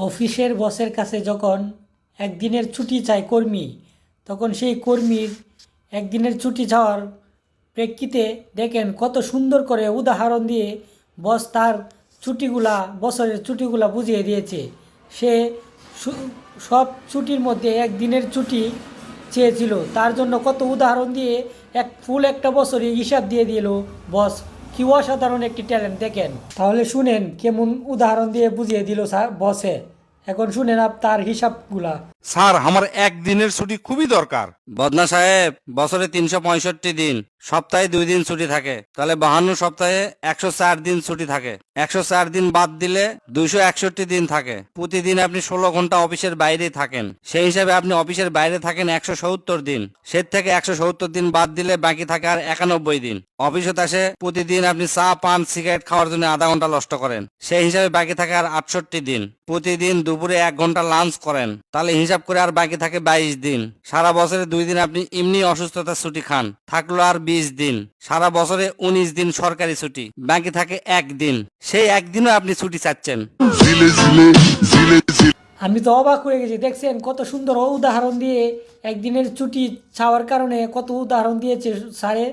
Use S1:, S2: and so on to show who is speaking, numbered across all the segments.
S1: অফিসের বসের কাছে যখন একদিনের ছুটি চায় কর্মী, তখন সেই কর্মীর একদিনের ছুটি চাওয়ার প্রেক্ষিতে দেখেন কত সুন্দর করে উদাহরণ দিয়ে বস তার ছুটিগুলা, বছরের ছুটিগুলা বুঝিয়ে দিয়েছে। সে সব ছুটির মধ্যে একদিনের ছুটি চেয়েছিল, তার জন্য কত উদাহরণ দিয়ে ফুল একটা বছরই হিসাব দিয়ে দিল বস। কি অসাধারণ একটি ট্যালেন্ট দেখেন। তাহলে শুনেন কেমন উদাহরণ দিয়ে বুঝিয়ে দিল স্যার বসে। এখন শুনেন তার হিসাবগুলা।
S2: স্যার, আমার একদিনের ছুটি খুবই দরকার।
S3: বদনা সাহেব, বছরে 365 দিন, সপ্তাহে 2 দিন ছুটি থাকে, তাহলে 52 সপ্তাহে 104 দিন ছুটি থাকে। 104 দিন বাদ দিলে 261 দিন থাকে। প্রতিদিন আপনি 16 ঘন্টা অফিসের বাইরে থাকেন, সেই হিসাবে আপনি অফিসের বাইরে থাকেন 170 দিন। সে থেকে 170 দিন বাদ দিলে বাকি থাকে আর 91 দিন। অফিসে আসে প্রতিদিন আপনি চা পান সিগারেট খাওয়ার জন্য আধা ঘন্টা নষ্ট করেন, সেই হিসাবে বাকি থাকে আর 68 দিন। প্রতিদিন দুপুরে 1 ঘন্টা লাঞ্চ করেন, তাহলে হিসাব করে আর বাকি থাকে 22 দিন। সারা বছরে 2 দিন আপনি এমনি অসুস্থতার ছুটি খান, থাকলো আর 20 দিন। সারা বছরে 19 দিন সরকারি ছুটি, বাকি থাকে 1 দিন। সেই একদিনও আপনি ছুটি চাচ্ছেন।
S1: আমি তো অবাক হয়ে গেছি, দেখছেন কত সুন্দর উদাহরণ দিয়ে একদিনের ছুটি চাওয়ার কারণে কত উদাহরণ দিয়েছে স্যারে।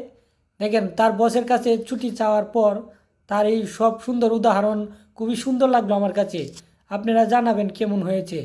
S1: দেখেন তার বসের কাছে ছুটি চাওয়ার পর তার এই সব সুন্দর উদাহরণ খুবই সুন্দর লাগলো আমার কাছে। আপনারা জানাবেন কেমন হয়েছে।